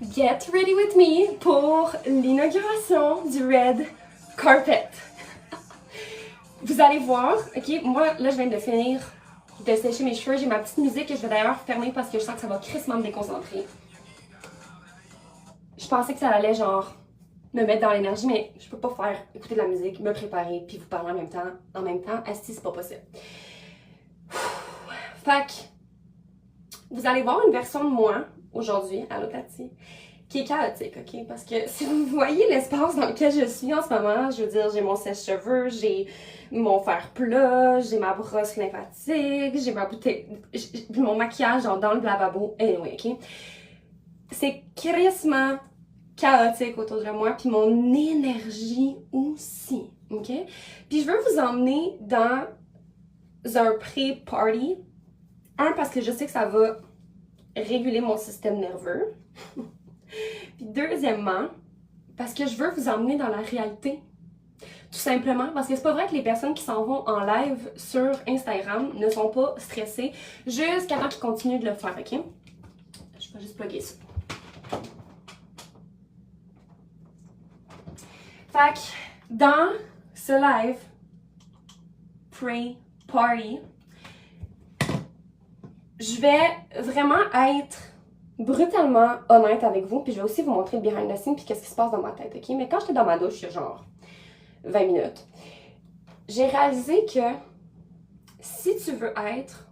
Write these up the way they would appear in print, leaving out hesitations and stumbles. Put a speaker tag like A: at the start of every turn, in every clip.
A: Get ready with me pour l'inauguration du Red Carpet. Vous allez voir, ok, moi là je viens de finir de sécher mes cheveux, j'ai ma petite musique que je vais d'ailleurs fermer parce que je sens que ça va crissement me déconcentrer. Je pensais que ça allait genre me mettre dans l'énergie, mais je peux pas faire écouter de la musique, me préparer, puis vous parler en même temps, asti, c'est pas possible. Fait que, vous allez voir une version de moi aujourd'hui, allô Tati, qui est chaotique, ok? Parce que si vous voyez l'espace dans lequel je suis en ce moment, je veux dire, j'ai mon sèche-cheveux, j'ai mon fer plat, j'ai ma brosse lymphatique, j'ai ma bouteille, mon maquillage genre dans le lavabo, anyway, ok? C'est crissement chaotique autour de moi, puis mon énergie aussi, ok? Puis je veux vous emmener dans un pré-party. Un, parce que je sais que ça va réguler mon système nerveux. Puis deuxièmement, parce que je veux vous emmener dans la réalité. Tout simplement, parce que c'est pas vrai que les personnes qui s'en vont en live sur Instagram ne sont pas stressées jusqu'à temps qu'ils continuent de le faire, ok? Je vais juste plugger ça. Fait que dans ce live pre-party, je vais vraiment être brutalement honnête avec vous, puis je vais aussi vous montrer le behind the scenes puis qu'est-ce qui se passe dans ma tête, ok? Mais quand j'étais dans ma douche, il y a genre 20 minutes, j'ai réalisé que si tu veux être...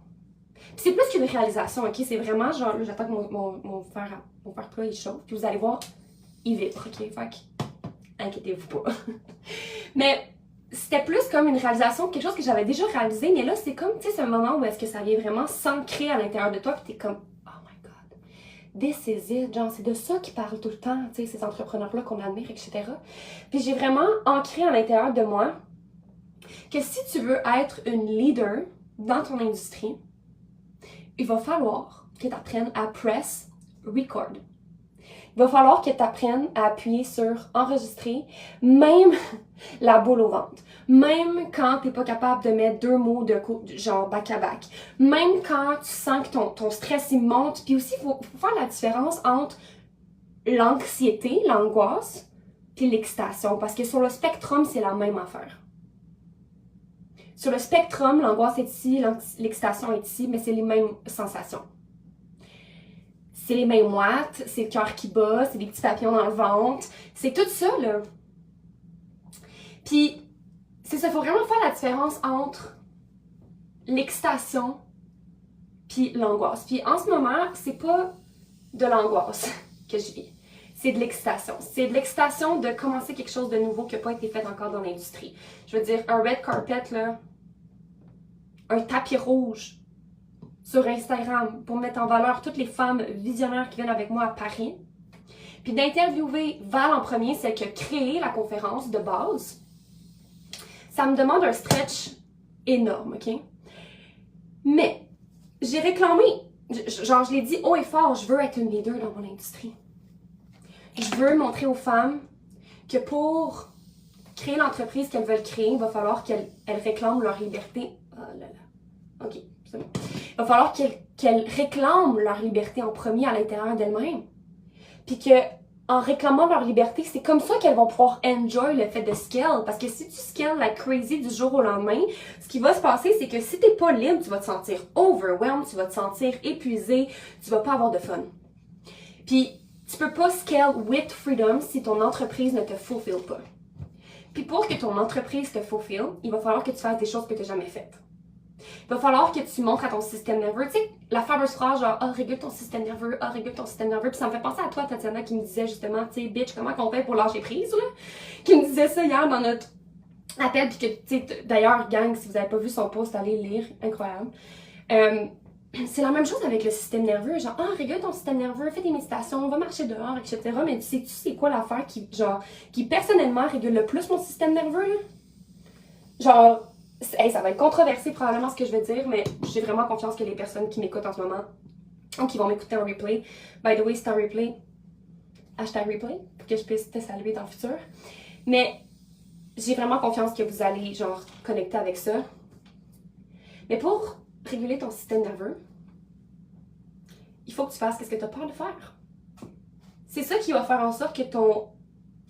A: Puis c'est plus qu'une réalisation, ok? C'est vraiment genre, là, j'attends que mon fer plat, il chauffe, puis vous allez voir, il vibre, ok? Fait que, inquiétez-vous pas. Mais c'était plus comme une réalisation, quelque chose que j'avais déjà réalisé, mais là, c'est comme, tu sais, ce moment où est-ce que ça vient vraiment s'ancrer à l'intérieur de toi, puis t'es comme, oh my god, this is it, genre, c'est de ça qu'ils parlent tout le temps, tu sais, ces entrepreneurs-là qu'on admire, etc. Puis j'ai vraiment ancré à l'intérieur de moi que si tu veux être une leader dans ton industrie, il va falloir que tu apprennes à press record. Il va falloir que tu apprennes à appuyer sur enregistrer, même la boule au ventre. Même quand tu n'es pas capable de mettre deux mots de genre back-à-back. Même quand tu sens que ton stress il monte. Puis aussi, il faut faire la différence entre l'anxiété, l'angoisse, puis l'excitation. Parce que sur le spectrum, c'est la même affaire. Sur le spectrum, l'angoisse est ici, l'excitation est ici, mais c'est les mêmes sensations. C'est les mêmes watts, c'est le cœur qui bat, c'est des petits papillons dans le ventre. C'est tout ça, là. Puis, c'est ça, il faut vraiment faire la différence entre l'excitation puis l'angoisse. Puis en ce moment, c'est pas de l'angoisse que je vis. C'est de l'excitation. C'est de l'excitation de commencer quelque chose de nouveau qui n'a pas été fait encore dans l'industrie. Je veux dire, un red carpet, là, un tapis rouge sur Instagram pour mettre en valeur toutes les femmes visionnaires qui viennent avec moi à Paris. Puis d'interviewer Val en premier, celle qui a créé la conférence de base. Ça me demande un stretch énorme, ok? Mais j'ai réclamé, genre je l'ai dit haut et fort, je veux être une leader dans mon industrie. Je veux montrer aux femmes que pour créer l'entreprise qu'elles veulent créer, il va falloir qu'elles réclament leur liberté. Oh là là. Ok, c'est bon. Il va falloir qu'elles réclament leur liberté en premier à l'intérieur d'elles-mêmes. Puis que en réclamant leur liberté, c'est comme ça qu'elles vont pouvoir enjoy le fait de scale. Parce que si tu scales like crazy du jour au lendemain, ce qui va se passer, c'est que si t'es pas libre, tu vas te sentir overwhelmed, tu vas te sentir épuisé, tu vas pas avoir de fun. Puis tu peux pas scale with freedom si ton entreprise ne te fulfill pas. Puis pour que ton entreprise te fulfill, il va falloir que tu fasses des choses que tu n'as jamais faites. Il va falloir que tu montres à ton système nerveux, tu sais, la fameuse phrase genre « Ah, régule ton système nerveux, ah, régule ton système nerveux », puis ça me fait penser à toi, Tatiana, qui me disait justement, tu sais, « Bitch, comment qu'on fait pour lâcher prise, là? » Qui me disait ça hier dans notre appel, puis que, tu sais, d'ailleurs, gang, si vous n'avez pas vu son post, allez le lire, incroyable. C'est la même chose avec le système nerveux, genre « Ah, régule ton système nerveux, fais des méditations, va marcher dehors, etc. » Mais tu sais c'est quoi l'affaire qui personnellement régule le plus mon système nerveux, là? Genre... Hey, ça va être controversé probablement ce que je vais dire, mais j'ai vraiment confiance que les personnes qui m'écoutent en ce moment ou qui vont m'écouter en replay, by the way, c'est un replay, hashtag replay, pour que je puisse te saluer dans le futur. Mais j'ai vraiment confiance que vous allez, genre, connecter avec ça. Mais pour réguler ton système nerveux, il faut que tu fasses ce que tu as peur de faire. c'est ça qui va faire en sorte que ton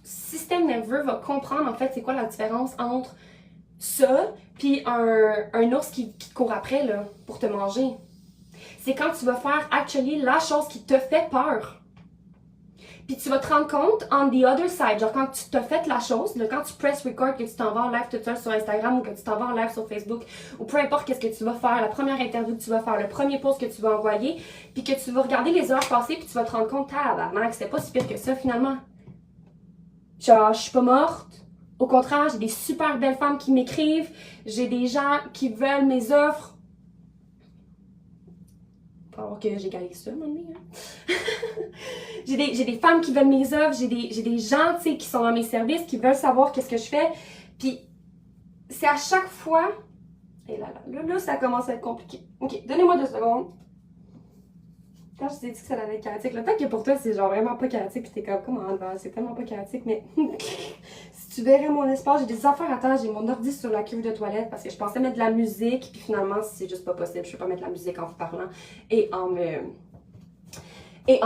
A: système nerveux va comprendre en fait c'est quoi la différence entre ça puis un ours qui te court après là, pour te manger. C'est quand tu vas faire actually la chose qui te fait peur. Puis tu vas te rendre compte on the other side, genre quand tu t'as fait la chose, là, quand tu press record, que tu t'en vas en live toute seule sur Instagram ou que tu t'en vas en live sur Facebook ou peu importe qu'est-ce que tu vas faire, la première interview que tu vas faire, le premier post que tu vas envoyer, puis que tu vas regarder les heures passées puis tu vas te rendre compte, tabarnak, c'était pas si pire que ça finalement. Genre, je suis pas morte. Au contraire, j'ai des super belles femmes qui m'écrivent, j'ai des gens qui veulent mes offres. Faut avoir que j'égalise ça, mon ami, hein? j'ai des femmes qui veulent mes offres, j'ai des gens, tu sais, qui sont dans mes services, qui veulent savoir qu'est-ce que je fais. Puis, c'est à chaque fois... Et là, ça commence à être compliqué. Ok, donnez-moi 2 secondes. Quand je t'ai dit que ça allait être chaotique, le fait que pour toi, c'est genre vraiment pas chaotique, pis t'es comme, comment, c'est tellement pas chaotique, mais... Si tu verrais mon espace, j'ai des affaires à terre, j'ai mon ordi sur la cuve de toilette parce que je pensais mettre de la musique, puis finalement, c'est juste pas possible. Je peux pas mettre de la musique en vous parlant et en me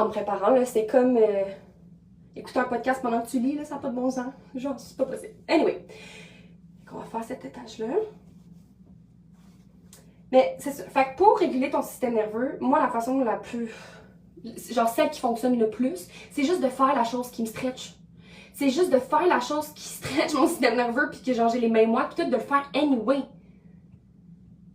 A: préparant. C'est comme écouter un podcast pendant que tu lis, là, ça n'a pas de bon sens. Genre, c'est pas possible. Anyway, on va faire cet étage-là. Mais c'est ça. Fait que pour réguler ton système nerveux, moi, la façon la plus... Genre, celle qui fonctionne le plus, c'est juste de faire la chose qui me stretch. C'est juste de faire la chose qui stretch mon système nerveux puis que genre j'ai les mains moites puis tout, de le faire anyway.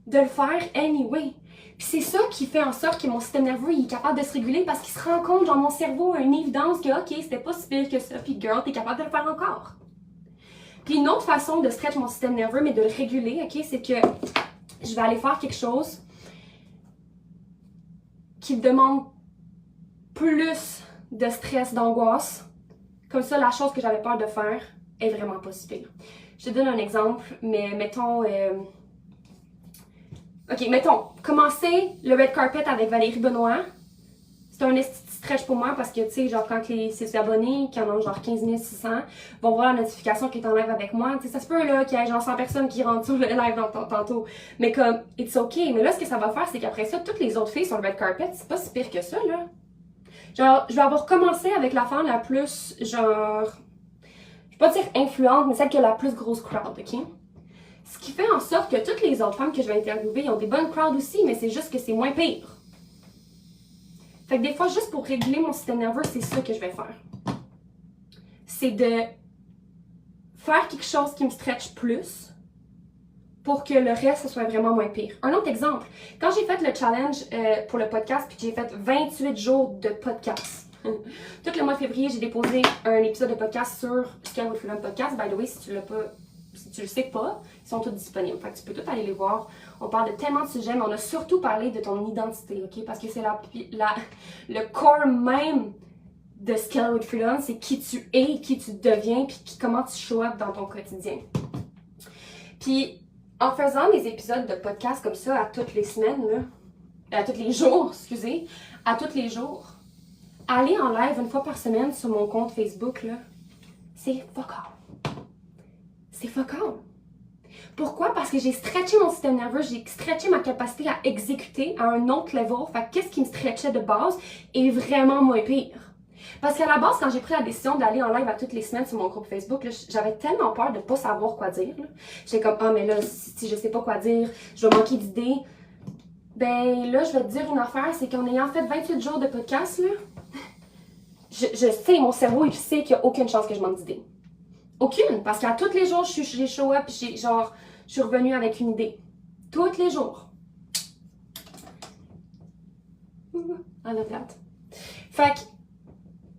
A: De le faire anyway. Puis c'est ça qui fait en sorte que mon système nerveux il est capable de se réguler parce qu'il se rend compte, genre mon cerveau a une évidence que ok, c'était pas si pire que ça puis girl, t'es capable de le faire encore. Puis une autre façon de stretch mon système nerveux mais de le réguler, ok, c'est que je vais aller faire quelque chose qui demande plus de stress, d'angoisse. Comme ça, la chose que j'avais peur de faire est vraiment pas si pire. Je te donne un exemple, mais mettons... Ok, mettons, commencer le red carpet avec Valérie Benoît. C'est un stretch pour moi parce que, tu sais, genre, quand ses abonnés, qui en ont genre 15 600, vont voir la notification qui est en live avec moi, tu sais, ça se peut, là, qu'il y ait genre 100 personnes qui rentrent sur le live tantôt. Mais comme, it's okay. Mais là, ce que ça va faire, c'est qu'après ça, toutes les autres filles sur le red carpet, c'est pas si pire que ça, là. Genre, je vais avoir commencé avec la femme la plus, genre... Je vais pas dire influente, mais celle qui a la plus grosse crowd, ok? Ce qui fait en sorte que toutes les autres femmes que je vais interviewer, ils ont des bonnes crowds aussi, mais c'est juste que c'est moins pire. Fait que des fois, juste pour réguler mon système nerveux, c'est ça que je vais faire. C'est de faire quelque chose qui me stretch plus pour que le reste, ce soit vraiment moins pire. Un autre exemple, quand j'ai fait le challenge pour le podcast, puis j'ai fait 28 jours de podcast. Tout le mois de février, j'ai déposé un épisode de podcast sur Scale with Freedom Podcast. By the way, si tu le sais pas, ils sont tous disponibles. Fait que tu peux tout aller les voir. On parle de tellement de sujets, mais on a surtout parlé de ton identité, ok? Parce que c'est le corps même de Scale with Freedom, c'est qui tu es, qui tu deviens, puis comment tu show up dans ton quotidien. Puis, en faisant des épisodes de podcast comme ça à toutes les semaines, là, à tous les jours, excusez, à tous les jours, aller en live une fois par semaine sur mon compte Facebook, là, c'est fuck all. C'est fuck all. Pourquoi? Parce que j'ai stretché mon système nerveux, j'ai stretché ma capacité à exécuter à un autre level. Fait qu'est-ce qui me stretchait de base est vraiment moins pire. Parce qu'à la base, quand j'ai pris la décision d'aller en live à toutes les semaines sur mon groupe Facebook, j'avais tellement peur de pas savoir quoi dire. J'étais comme, ah mais là, si je sais pas quoi dire, je vais manquer d'idées. Ben là, je vais te dire une affaire, c'est qu'en ayant fait 28 jours de podcast, là, je sais, mon cerveau, il sait qu'il n'y a aucune chance que je manque d'idées. Aucune, parce qu'à tous les jours, j'ai show up, je suis revenue avec une idée. Tous les jours. I love that. Fait que,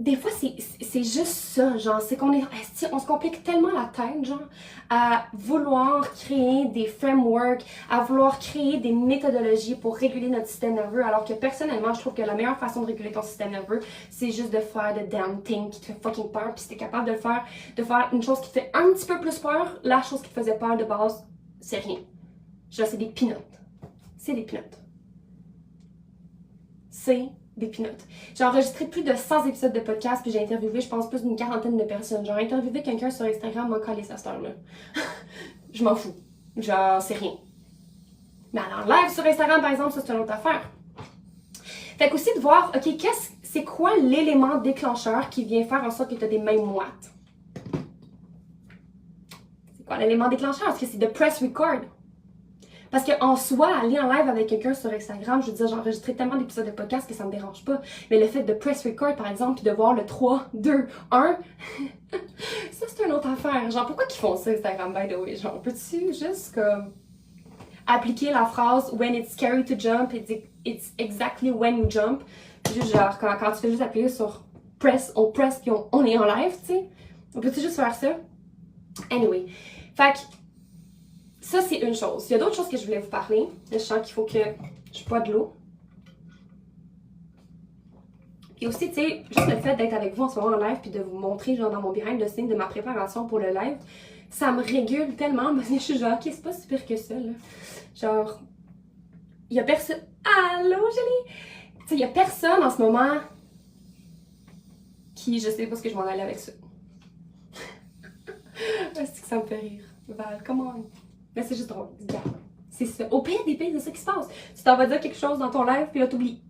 A: des fois, c'est juste ça, genre, c'est qu'on on se complique tellement la tête, genre, à vouloir créer des frameworks, à vouloir créer des méthodologies pour réguler notre système nerveux, alors que personnellement, je trouve que la meilleure façon de réguler ton système nerveux, c'est juste de faire the damn thing qui te fait fucking peur, puis si t'es capable de faire une chose qui te fait un petit peu plus peur, la chose qui te faisait peur de base, c'est rien. Genre, c'est des peanuts. C'est des peanuts. C'est des peanuts. J'ai enregistré plus de 100 épisodes de podcast, puis j'ai interviewé, je pense, plus d'une quarantaine de personnes. J'ai interviewé quelqu'un sur Instagram, m'en calé à cette heure-là. Je m'en fous. Genre, c'est rien. Mais alors, live sur Instagram, par exemple, ça, c'est une autre affaire. Fait qu'aussi de voir, ok, c'est quoi l'élément déclencheur qui vient faire en sorte que tu as des mains moites? C'est quoi l'élément déclencheur? Est-ce que c'est de press record? Parce qu'en soi, aller en live avec quelqu'un sur Instagram, je veux dire, j'ai enregistré tellement d'épisodes de podcast que ça me dérange pas. Mais le fait de press record, par exemple, puis de voir le 3, 2, 1, ça c'est une autre affaire. Genre, pourquoi qu'ils font ça Instagram, by the way? Genre, peux-tu juste comme appliquer la phrase « When it's scary to jump, it's exactly when you jump ». Juste genre, quand tu fais juste appuyer sur press, on press puis on est en live, tu sais. On peut-tu juste faire ça? Anyway. Fait que ça, c'est une chose. Il y a d'autres choses que je voulais vous parler. Là, je sens qu'il faut que je bois de l'eau. Et aussi, tu sais, juste le fait d'être avec vous en ce moment en live puis de vous montrer, genre, dans mon behind the scenes de ma préparation pour le live, ça me régule tellement parce que je suis genre, ok, c'est pas si pire que ça, là. Genre, il y a personne. Allô, Julie? Tu sais, il y a personne en ce moment qui. Je sais pas ce que je m'en allais avec ça. Est-ce que ça me fait rire? Val, come on. Mais c'est juste drôle. Regarde. C'est ça. Au pire des pires, c'est ça qui se passe. Tu t'en vas dire quelque chose dans ton live, puis là, t'oublies.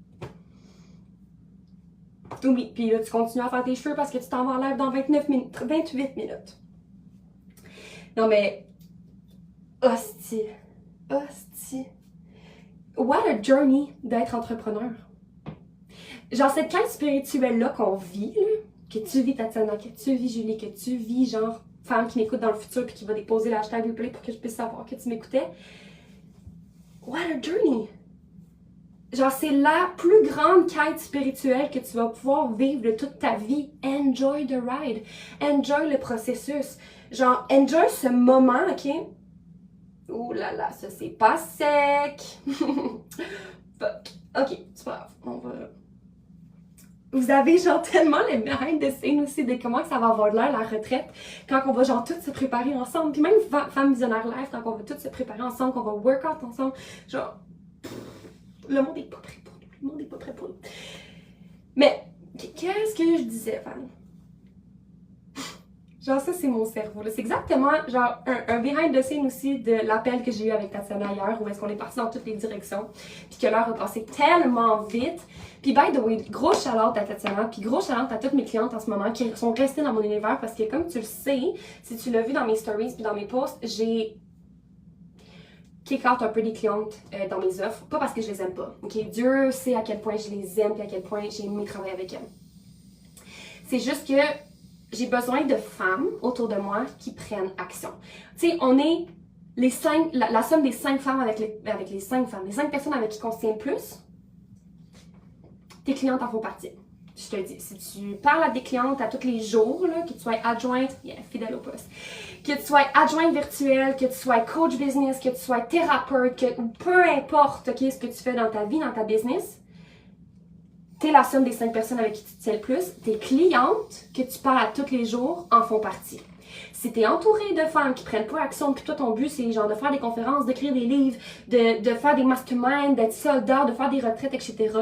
A: T'oublies. Puis là, tu continues à faire tes cheveux parce que tu t'en vas en live dans 29 minutes, 28 minutes. Non, mais. Hostie. Hostie. What a journey d'être entrepreneur. Genre, cette quête spirituelle-là qu'on vit, là, que tu vis Tatiana, que tu vis Julie, que tu vis, genre, femme qui m'écoute dans le futur puis qui va déposer l'hashtag replay pour que je puisse savoir que tu m'écoutais. What a journey! Genre, c'est la plus grande quête spirituelle que tu vas pouvoir vivre de toute ta vie. Enjoy the ride. Enjoy le processus. Genre, enjoy ce moment, ok? Ouh là là, ça c'est pas sec! Fuck. Ok, c'est pas grave. On va. Vous avez genre tellement les behind the scenes aussi de comment ça va avoir de l'air la retraite quand on va genre toutes se préparer ensemble. Puis même Femme Visionnaire Live, quand on va toutes se préparer ensemble, qu'on va workout ensemble. Genre, le monde est pas prêt pour nous. Le monde est pas prêt pour nous. Mais, qu'est-ce que je disais, Femme? Genre, ça, c'est mon cerveau. C'est exactement, genre, un behind the scene aussi de l'appel que j'ai eu avec Tatiana hier, où est-ce qu'on est parti dans toutes les directions, puis que l'heure a passé tellement vite. Puis, by the way, gros shout-out à Tatiana, puis gros shout-out à toutes mes clientes en ce moment qui sont restées dans mon univers, parce que comme tu le sais, si tu l'as vu dans mes stories puis dans mes posts, j'ai kick out un peu des clientes dans mes offres, pas parce que je les aime pas, ok? Dieu sait à quel point je les aime, puis à quel point j'ai aimé travailler avec elles. C'est juste que j'ai besoin de femmes autour de moi qui prennent action. Tu sais, on est les 5, la somme des 5 femmes avec les 5 femmes. Les 5 personnes avec qui on se tient le plus, tes clientes en font partie. Je te le dis, si tu parles à des clientes à tous les jours, là, que tu sois adjointe, fidèle au poste, que tu sois adjointe virtuelle, que tu sois coach business, que tu sois thérapeute, ou peu importe okay, ce que tu fais dans ta vie, dans ta business, t'es la somme des 5 personnes avec qui tu te tiens le plus. Tes clientes que tu parles à tous les jours en font partie. Si t'es entouré de femmes qui prennent pas action, puis toi ton but c'est genre de faire des conférences, d'écrire des livres, de faire des masterminds, d'être soldat, de faire des retraites, etc.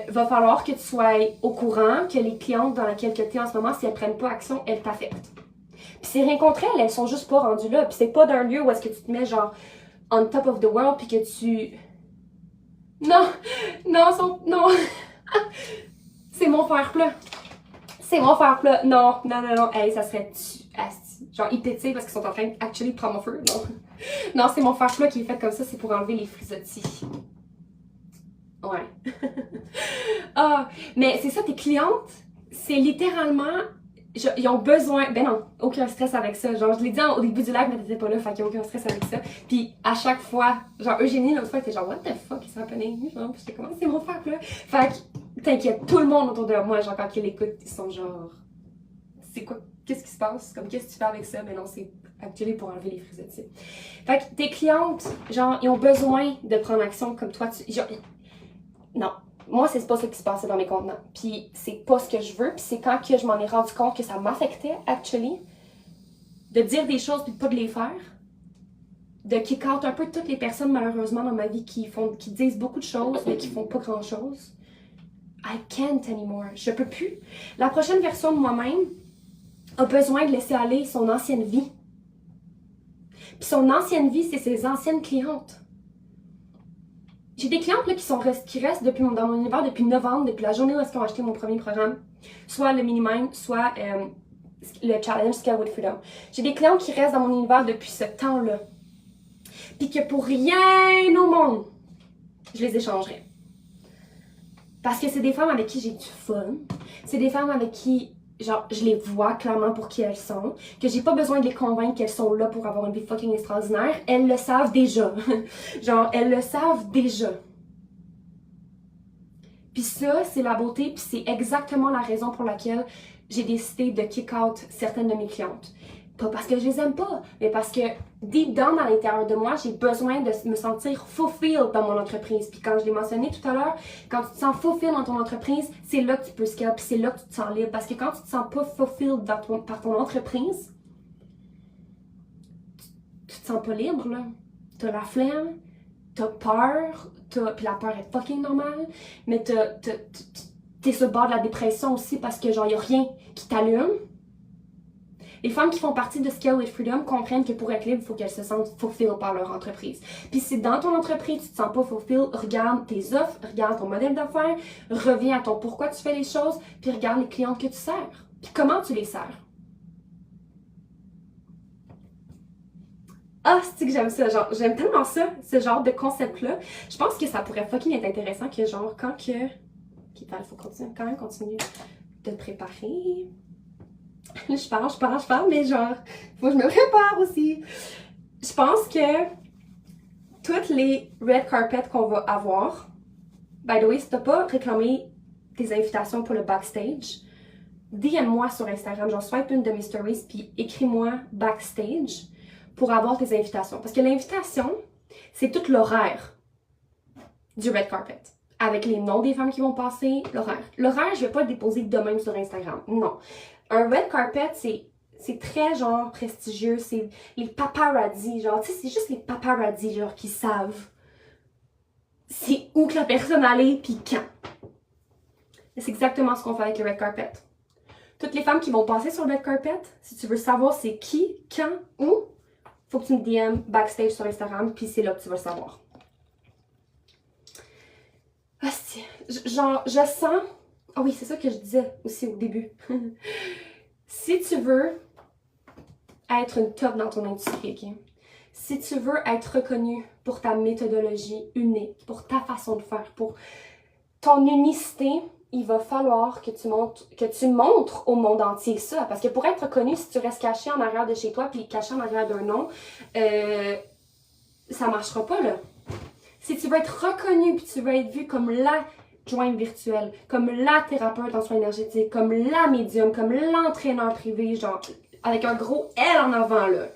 A: Va falloir que tu sois au courant que les clientes dans lesquelles tu es en ce moment, si elles prennent pas action, elles t'affectent. Puis c'est rien contre elles, elles sont juste pas rendues là. Puis c'est pas d'un lieu où est-ce que tu te mets genre on top of the world puis que tu... Non, non, c'est mon fer plat. C'est mon fer plat. Non. Hey, ça serait genre ils pétillent parce qu'ils sont en train de prendre mon feu. Non, c'est mon fer plat qui est fait comme ça, c'est pour enlever les frisottis. Ouais. Mais c'est ça, tes clientes, c'est littéralement, ils ont besoin, ben non, aucun stress avec ça. Genre, je l'ai dit au début du live, mais t'étais pas là, fait qu'il y a aucun stress avec ça. Puis à chaque fois, genre Eugénie, l'autre fois, elle était genre, what the fuck, is happening? Genre, puis j'étais comme, c'est mon fer plat. Fait que, t'inquiète, tout le monde autour de moi, genre, quand ils l'écoutent, ils sont genre, c'est quoi, qu'est-ce qui se passe? Comme, qu'est-ce que tu fais avec ça? Mais non, c'est actuellement pour enlever les frisottis. Fait que tes clientes, genre, ils ont besoin de prendre action comme toi, genre, non. Moi, c'est pas ça qui se passait dans mes contenants. Puis c'est pas ce que je veux. Puis c'est quand que je m'en ai rendu compte que ça m'affectait, actually, de dire des choses puis de pas de les faire. De kick out un peu toutes les personnes, malheureusement, dans ma vie qui disent beaucoup de choses, mais qui font pas grand-chose. I can't anymore. Je peux plus. La prochaine version de moi-même a besoin de laisser aller son ancienne vie. Puis son ancienne vie, c'est ses anciennes clientes. J'ai des clientes là, qui restent dans mon univers depuis novembre, depuis la journée où ils ont acheté mon premier programme, soit le mini-mind, soit le challenge Scale with Freedom. J'ai des clientes qui restent dans mon univers depuis ce temps-là. Puis que pour rien au monde, je les échangerais. Parce que c'est des femmes avec qui j'ai du fun. C'est des femmes avec qui, genre, je les vois clairement pour qui elles sont. Que j'ai pas besoin de les convaincre qu'elles sont là pour avoir une vie fucking extraordinaire. Elles le savent déjà. Genre, elles le savent déjà. Puis ça, c'est la beauté, puis c'est exactement la raison pour laquelle j'ai décidé de kick out certaines de mes clientes. Pas parce que je les aime pas, mais parce que deep down à l'intérieur de moi, j'ai besoin de me sentir fulfilled dans mon entreprise. Puis quand je l'ai mentionné tout à l'heure, quand tu te sens fulfilled dans ton entreprise, c'est là que tu peux scale, puis c'est là que tu te sens libre. Parce que quand tu te sens pas fulfilled par ton entreprise, tu te sens pas libre, là. T'as la flemme, t'as peur, puis la peur est fucking normale, mais t'es sur le bord de la dépression aussi parce que genre y a rien qui t'allume. Les femmes qui font partie de Scale with Freedom comprennent que pour être libre, il faut qu'elles se sentent fulfilled par leur entreprise. Puis si dans ton entreprise, tu te sens pas fulfilled, regarde tes offres, regarde ton modèle d'affaires, reviens à ton pourquoi tu fais les choses, puis regarde les clientes que tu sers. Puis comment tu les sers. Ah, c'est que j'aime ça, genre, j'aime tellement ça, ce genre de concept-là. Je pense que ça pourrait fucking être intéressant que genre, quand que... Ok, il faut quand même continuer de te préparer. Là, je parle, mais genre, faut que je me prépare aussi. Je pense que toutes les red carpets qu'on va avoir, by the way, si t'as pas réclamé tes invitations pour le backstage, DM-moi sur Instagram, genre swipe une de mes stories, puis écris-moi backstage pour avoir tes invitations. Parce que l'invitation, c'est tout l'horaire du red carpet. Avec les noms des femmes qui vont passer, l'horaire. L'horaire, je vais pas le déposer demain sur Instagram. Non. Un red carpet, c'est très genre prestigieux. C'est les paparazzi, genre, tu sais, c'est juste les paparazzi, genre, qui savent c'est où que la personne allait puis quand. C'est exactement ce qu'on fait avec le red carpet. Toutes les femmes qui vont passer sur le red carpet, si tu veux savoir c'est qui, quand, où, faut que tu me DM backstage sur Instagram, puis c'est là que tu vas le savoir. Ah, genre, je sens... Ah oui, c'est ça que je disais aussi au début. Si tu veux être une top dans ton industrie, ok? Si tu veux être reconnue pour ta méthodologie unique, pour ta façon de faire, pour ton unicité, il va falloir que tu montres au monde entier ça. Parce que pour être reconnu, si tu restes caché en arrière de chez toi puis caché en arrière d'un nom, ça marchera pas, là. Si tu veux être reconnu puis tu veux être vu comme la jointe virtuelle, comme la thérapeute en soins énergétiques, comme la médium, comme l'entraîneur privé, genre avec un gros L en avant, là,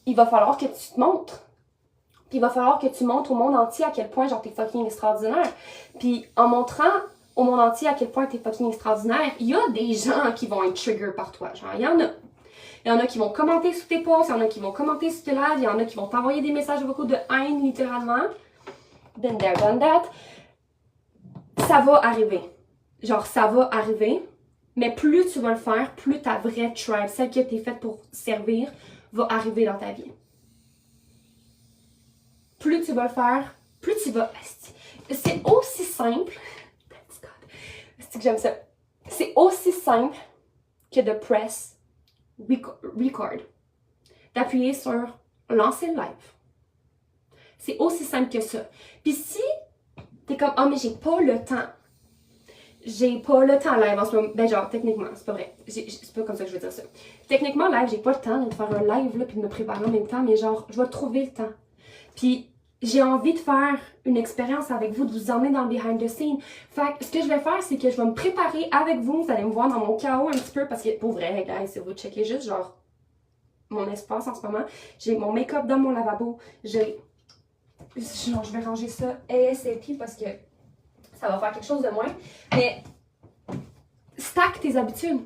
A: il va falloir que tu te montres. Puis il va falloir que tu montres au monde entier à quel point, genre, t'es fucking extraordinaire. Puis en montrant au monde entier à quel point t'es fucking extraordinaire, il y a des gens qui vont être trigger par toi. Genre, il y en a. Il y en a qui vont commenter sous tes posts, il y en a qui vont commenter sous tes lives, il y en a qui vont t'envoyer des messages vocaux de haine, littéralement. Been there, done that. Ça va arriver. Genre, ça va arriver. Mais plus tu vas le faire, plus ta vraie tribe, celle qui a été faite pour servir, va arriver dans ta vie. Plus tu vas le faire, plus tu vas... C'est aussi simple... C'est que j'aime ça. C'est aussi simple que de press record. D'appuyer sur lancer le live. C'est aussi simple que ça. Puis si t'es comme, ah, mais j'ai pas le temps. J'ai pas le temps live en ce moment. Ben, genre, techniquement, c'est pas vrai. C'est pas comme ça que je veux dire ça. Techniquement, live, j'ai pas le temps de faire un live, là, puis de me préparer en même temps, mais genre, je vais trouver le temps. Puis, j'ai envie de faire une expérience avec vous, de vous emmener dans le behind the scene. Fait que ce que je vais faire, c'est que je vais me préparer avec vous. Vous allez me voir dans mon chaos un petit peu, parce que, pour vrai, guys, si vous checkez juste, genre, mon espace en ce moment, j'ai mon make-up dans mon lavabo, genre, je vais ranger ça ASAP parce que ça va faire quelque chose de moins. Mais stack tes habitudes.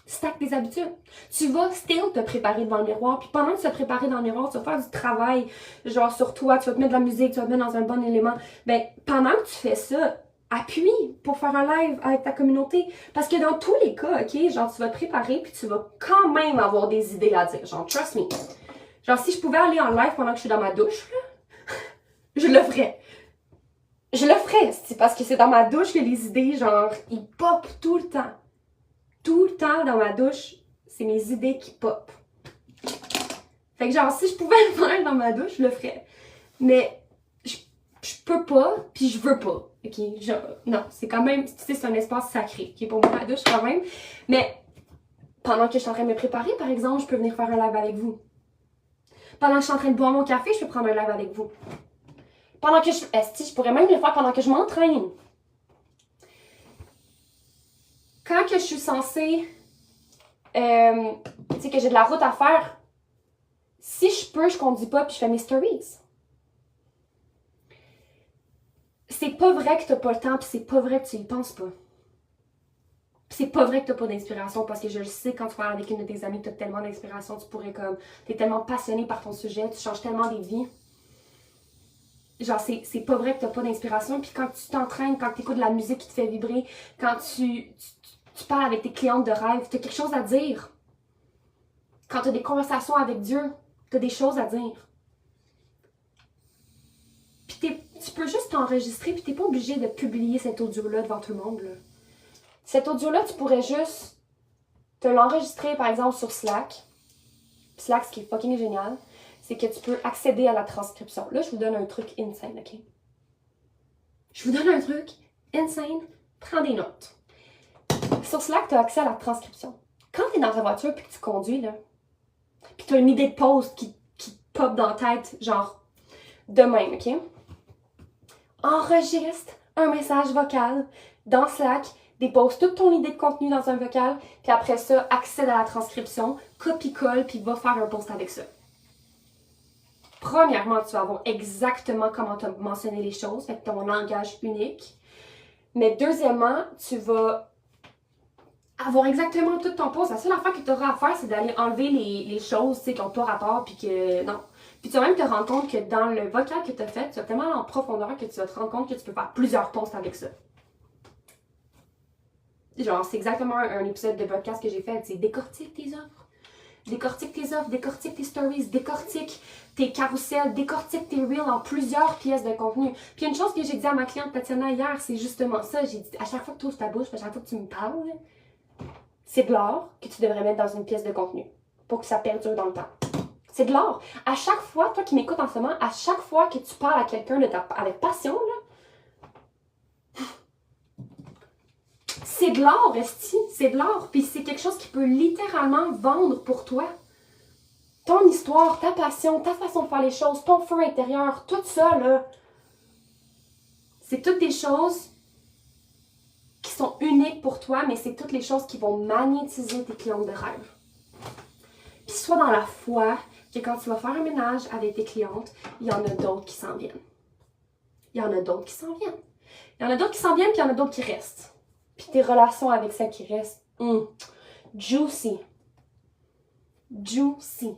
A: Stack tes habitudes. Tu vas still te préparer devant le miroir. Puis pendant que tu vas te préparer dans le miroir, tu vas faire du travail, genre sur toi, tu vas te mettre de la musique, tu vas te mettre dans un bon élément. Ben, pendant que tu fais ça, appuie pour faire un live avec ta communauté. Parce que dans tous les cas, ok, genre tu vas te préparer puis tu vas quand même avoir des idées à dire. Genre, trust me. Genre, si je pouvais aller en live pendant que je suis dans ma douche, là, je le ferais. Je le ferais, c'est parce que c'est dans ma douche que les idées, genre, ils pop tout le temps. Tout le temps dans ma douche, c'est mes idées qui pop. Fait que genre, si je pouvais le faire dans ma douche, je le ferais. Mais je peux pas, puis je veux pas. Ok, genre, non, c'est quand même, tu sais, c'est un espace sacré, qui est pour moi la douche quand même. Mais pendant que je suis en train de me préparer, par exemple, je peux venir faire un live avec vous. Pendant que je suis en train de boire mon café, je peux prendre un live avec vous. Pendant que je pourrais même le faire pendant que je m'entraîne. Quand que je suis censée, tu sais, que j'ai de la route à faire, si je peux, je conduis pas puis je fais mes stories. C'est pas vrai que t'as pas le temps puis c'est pas vrai que tu y penses pas. Puis c'est pas vrai que t'as pas d'inspiration parce que je le sais quand tu parles avec une de tes amies, t'as tellement d'inspiration, tu pourrais comme, t'es tellement passionné par ton sujet, tu changes tellement des vies. Genre, c'est pas vrai que t'as pas d'inspiration. Puis quand tu t'entraînes, quand t'écoutes de la musique qui te fait vibrer, quand tu parles avec tes clientes de rêve, t'as quelque chose à dire. Quand t'as des conversations avec Dieu, t'as des choses à dire. Puis tu peux juste t'enregistrer, puis t'es pas obligé de publier cet audio-là devant tout le monde, là. Cet audio-là, tu pourrais juste te l'enregistrer, par exemple, sur Slack. Slack, ce qui est fucking génial, c'est que tu peux accéder à la transcription. Là, je vous donne un truc insane, OK? Je vous donne un truc insane. Prends des notes. Sur Slack, tu as accès à la transcription. Quand tu es dans ta voiture et que tu conduis, là, puis tu as une idée de post qui pop dans la tête, genre, de même, OK? Enregistre un message vocal dans Slack, dépose toute ton idée de contenu dans un vocal, puis après ça, accède à la transcription, copie-colle, puis va faire un post avec ça. Premièrement, tu vas avoir exactement comment tu as mentionné les choses, avec ton langage unique. Mais deuxièmement, tu vas avoir exactement tout ton post. La seule affaire que tu auras à faire, c'est d'aller enlever les choses qui n'ont pas rapport, puis que non. Puis tu vas même te rendre compte que dans le vocal que tu as fait, tu vas tellement en profondeur que tu vas te rendre compte que tu peux faire plusieurs posts avec ça. Genre, c'est exactement un épisode de podcast que j'ai fait, c'est décortique tes offres. Décortique tes offres, décortique tes stories, décortique tes carousels, décortique tes reels en plusieurs pièces de contenu. Puis une chose que j'ai dit à ma cliente Tatiana hier, c'est justement ça. J'ai dit, à chaque fois que tu ouvres ta bouche, à chaque fois que tu me parles, c'est de l'or que tu devrais mettre dans une pièce de contenu pour que ça perdure dans le temps. C'est de l'or. À chaque fois, toi qui m'écoutes en ce moment, à chaque fois que tu parles à quelqu'un avec passion, là, c'est de l'or, esti. C'est de l'or. Puis c'est quelque chose qui peut littéralement vendre pour toi. Ton histoire, ta passion, ta façon de faire les choses, ton feu intérieur, tout ça, là, c'est toutes des choses qui sont uniques pour toi, mais c'est toutes les choses qui vont magnétiser tes clientes de rêve. Puis sois dans la foi que quand tu vas faire un ménage avec tes clientes, il y en a d'autres qui s'en viennent. Il y en a d'autres qui s'en viennent. Il y en a d'autres qui s'en viennent, puis il y en a d'autres qui restent. Puis tes relations avec celles qui restent, juicy. Juicy.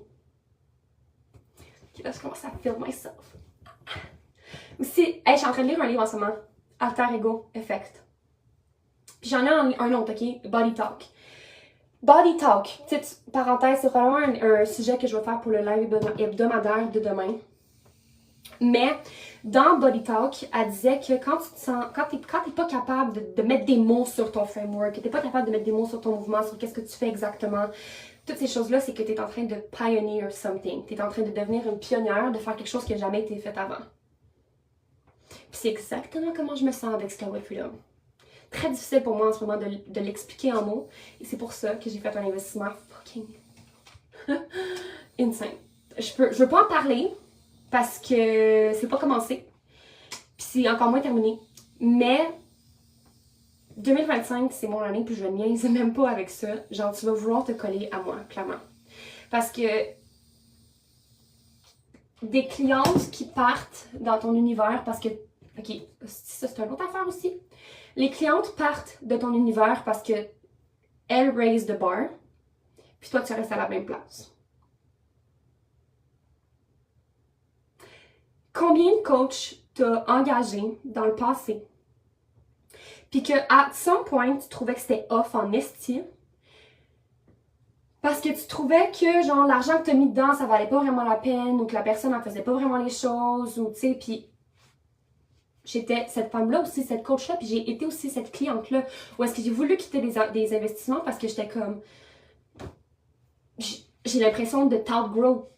A: Là, je commence à feel myself. Aussi, je suis en train de lire un livre en ce moment, Alter Ego Effect. Puis j'en ai un autre, OK? Body Talk. Body Talk, petite parenthèse, c'est vraiment un sujet que je vais faire pour le live hebdomadaire de demain. Mais dans Body Talk, elle disait que quand tu te sens, quand t'es pas capable de mettre des mots sur ton framework, que t'es pas capable de mettre des mots sur ton mouvement, sur qu'est-ce que tu fais exactement, toutes ces choses-là, c'est que tu es en train de pioneer something. Tu es en train de devenir une pionnière, de faire quelque chose qui n'a jamais été fait avant. Puis c'est exactement comment je me sens avec Skyway Freedom. Très difficile pour moi en ce moment de l'expliquer en mots. Et c'est pour ça que j'ai fait un investissement fucking insane. Je veux pas en parler parce que c'est pas commencé. Puis c'est encore moins terminé. Mais 2025, c'est mon année, puis je niaise même pas avec ça. Genre, tu vas vouloir te coller à moi, clairement. Parce que des clientes qui partent dans ton univers, parce que, ok, ça c'est une autre affaire aussi. Les clientes partent de ton univers parce que elles raise the bar, puis toi tu restes à la même place. Combien de coachs t'as engagé dans le passé? Puis que, à some point, tu trouvais que c'était off en esti. Parce que tu trouvais que, genre, l'argent que tu as mis dedans, ça valait pas vraiment la peine, ou que la personne en faisait pas vraiment les choses, ou, tu sais, puis j'étais cette femme-là aussi, cette coach-là, puis j'ai été aussi cette cliente-là. Où est-ce que j'ai voulu quitter des investissements parce que j'étais comme... J'ai l'impression de t'outgrow.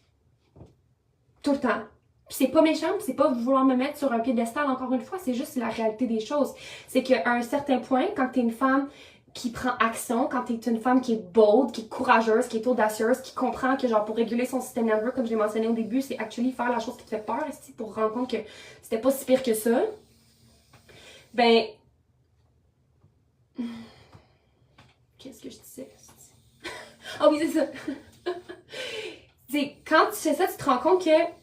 A: Tout le temps. Puis c'est pas méchant, c'est pas vouloir me mettre sur un piédestal encore une fois, c'est juste la réalité des choses. C'est qu'à un certain point, quand t'es une femme qui prend action, quand t'es une femme qui est bold, qui est courageuse, qui est audacieuse, qui comprend que genre pour réguler son système nerveux, comme j'ai mentionné au début, c'est actually faire la chose qui te fait peur ici pour rendre compte que c'était pas si pire que ça. Ben... Qu'est-ce que je disais? Ah oui, c'est ça! C'est quand tu fais ça, tu te rends compte que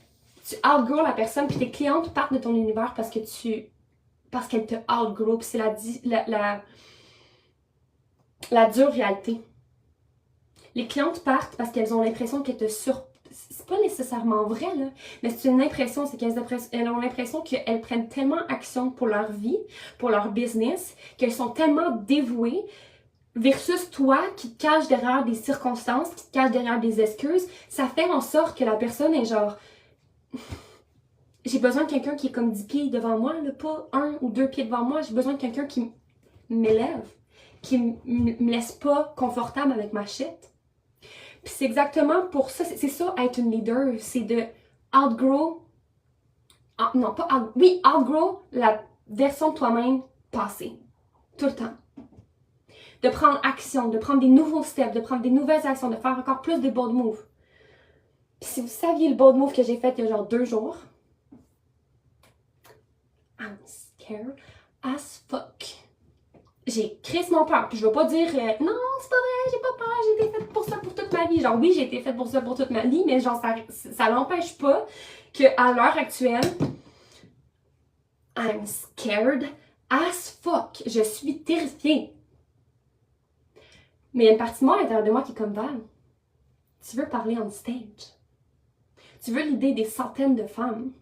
A: tu outgrow la personne, puis tes clientes partent de ton univers parce qu'elles te outgrow, puis c'est la dure réalité. Les clientes partent parce qu'elles ont l'impression qu'elles te c'est pas nécessairement vrai, là, mais c'est une impression, c'est qu'elles ont l'impression qu'elles prennent tellement action pour leur vie, pour leur business, qu'elles sont tellement dévouées, versus toi qui te caches derrière des circonstances, qui te caches derrière des excuses, ça fait en sorte que la personne est genre... J'ai besoin de quelqu'un qui est comme 10 pieds devant moi, là, pas 1 ou 2 pieds devant moi. J'ai besoin de quelqu'un qui m'élève, qui me laisse pas confortable avec ma shit. Puis c'est exactement pour ça, c'est ça être une leader, c'est de outgrow, outgrow la version de toi-même passée, tout le temps. De prendre action, de prendre des nouveaux steps, de prendre des nouvelles actions, de faire encore plus de bold moves. Puis si vous saviez le bold move que j'ai fait il y a genre 2 jours, I'm scared as fuck. J'ai crissement peur. Puis je veux pas dire non, c'est pas vrai, j'ai pas peur, j'ai été faite pour ça pour toute ma vie. Genre oui, j'ai été faite pour ça pour toute ma vie, mais genre ça l'empêche pas qu'à l'heure actuelle, I'm scared as fuck. Je suis terrifiée. Mais il y a une partie de moi à l'intérieur de moi qui est comme Val. Tu veux parler on stage. Tu veux l'idée des centaines de femmes.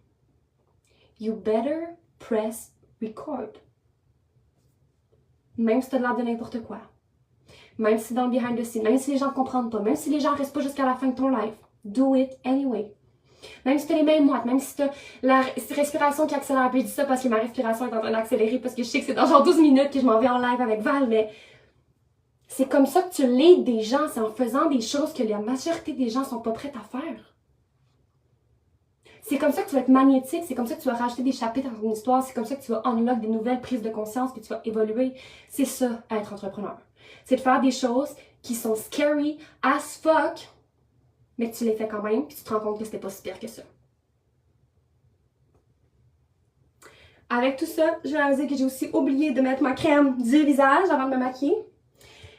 A: You better press record. Même si t'as l'air de n'importe quoi. Même si c'est dans le behind the scenes. Même si les gens ne comprennent pas. Même si les gens restent pas jusqu'à la fin de ton live. Do it anyway. Même si t'as les mains moites. Même si t'as la respiration qui accélère. Puis je dis ça parce que ma respiration est en train d'accélérer. Parce que je sais que c'est dans genre 12 minutes que je m'en vais en live avec Val. Mais c'est comme ça que tu l'aides des gens. C'est en faisant des choses que la majorité des gens sont pas prêts à faire. C'est comme ça que tu vas être magnétique, c'est comme ça que tu vas rajouter des chapitres dans ton histoire, c'est comme ça que tu vas unlock des nouvelles prises de conscience, puis tu vas évoluer. C'est ça, être entrepreneur. C'est de faire des choses qui sont scary as fuck, mais que tu les fais quand même, puis tu te rends compte que c'était pas si pire que ça. Avec tout ça, je vais réaliser que j'ai aussi oublié de mettre ma crème du visage avant de me maquiller.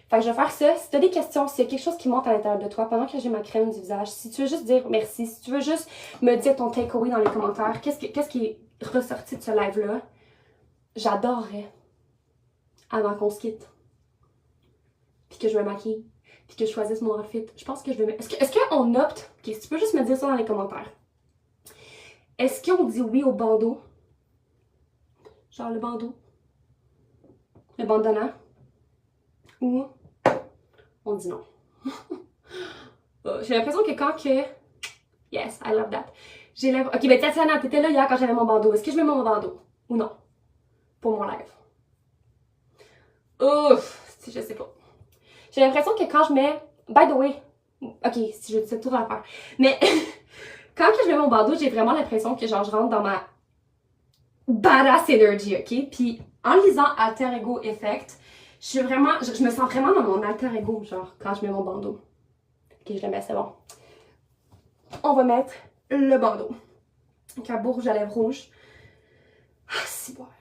A: Fait que je vais faire ça. Si tu as des questions, s'il y a quelque chose qui monte à l'intérieur de toi pendant que j'ai ma crème du visage, si tu veux juste dire merci, si tu veux juste me dire ton takeaway dans les commentaires, qu'est-ce qui est ressorti de ce live-là, j'adorerais, avant qu'on se quitte, puis que je me maquille, puis que je choisisse mon outfit. Je pense que je vais mettre... Est-ce qu'on opte... Ok, si tu peux juste me dire ça dans les commentaires. Est-ce qu'on dit oui au bandeau? Genre le bandeau? Le bandana? Ou on dit non. J'ai l'impression que quand que... Yes, I love that. Ok, ben Tatiana, t'étais là hier quand j'avais mon bandeau. Est-ce que je mets mon bandeau? Ou non? Pour mon live. Ouf! Je sais pas. J'ai l'impression que quand je mets... By the way... Ok, si je dis ça, tout va faire. Mais quand que je mets mon bandeau, j'ai vraiment l'impression que genre je rentre dans ma badass energy, ok? Puis en lisant Alter Ego Effect, je me sens vraiment dans mon alter ego, genre, quand je mets mon bandeau. Ok, je le mets, c'est bon. On va mettre le bandeau. Donc, un beau rouge à lèvres rouge. Ah, c'est boire.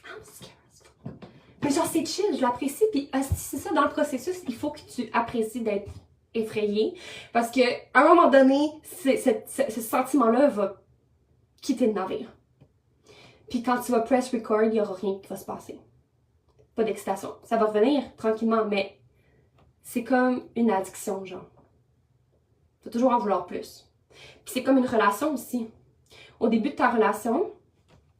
A: I'm scared. Mais genre, c'est chill, je l'apprécie. Puis, c'est ça, dans le processus, il faut que tu apprécies d'être effrayé. Parce que, à un moment donné, ce sentiment-là va quitter le navire. Puis, quand tu vas press record, il n'y aura rien qui va se passer. Pas d'excitation. Ça va revenir tranquillement, mais c'est comme une addiction, genre. Tu vas toujours en vouloir plus. Puis c'est comme une relation aussi. Au début de ta relation,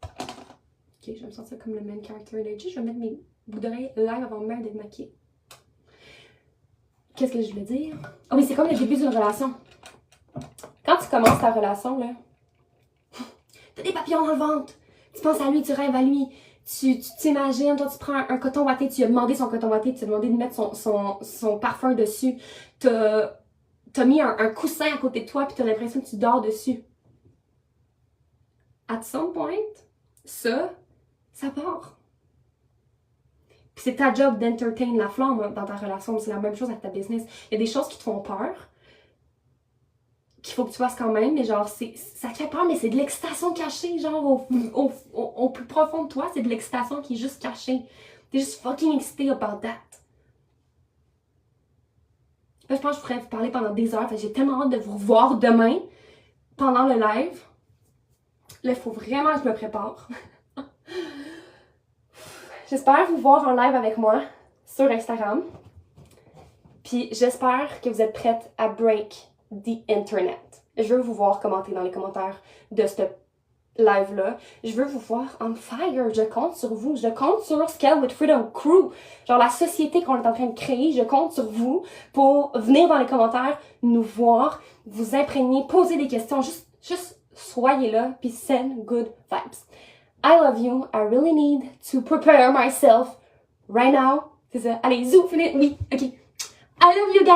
A: ok, je vais me sentir comme le main character energy. Je vais mettre mes boucles d'oreilles live avant même d'être maquillée. Qu'est-ce que je voulais dire? Ah oui, c'est comme le début d'une relation. Quand tu commences ta relation, là, t'as des papillons papillons dans le ventre. Tu penses à lui, tu rêves à lui. Tu t'imagines, toi, tu prends un coton watté, tu lui as demandé son coton watté, tu lui as demandé de mettre son parfum dessus. T'as mis un coussin à côté de toi, puis t'as l'impression que tu dors dessus. At some point, ça part. Puis c'est ta job d'entertain la flamme dans ta relation, c'est la même chose avec ta business. Il y a des choses qui te font peur, qu'il faut que tu fasses quand même, mais genre, ça te fait peur, mais c'est de l'excitation cachée, genre, au plus profond de toi, c'est de l'excitation qui est juste cachée. T'es juste fucking excité about that. Là, je pense que je pourrais vous parler pendant des heures, j'ai tellement hâte de vous revoir demain, pendant le live. Là, il faut vraiment que je me prépare. J'espère vous voir en live avec moi sur Instagram. Puis j'espère que vous êtes prêtes à break the internet. Je veux vous voir commenter dans les commentaires de ce live-là. Je veux vous voir on fire. Je compte sur vous. Je compte sur Scale with Freedom Crew. Genre la société qu'on est en train de créer. Je compte sur vous pour venir dans les commentaires, nous voir, vous imprégner, poser des questions. Juste soyez là, puis send good vibes. I love you. I really need to prepare myself right now. C'est ça. Allez, zou, fini. Oui, ok. I love you guys.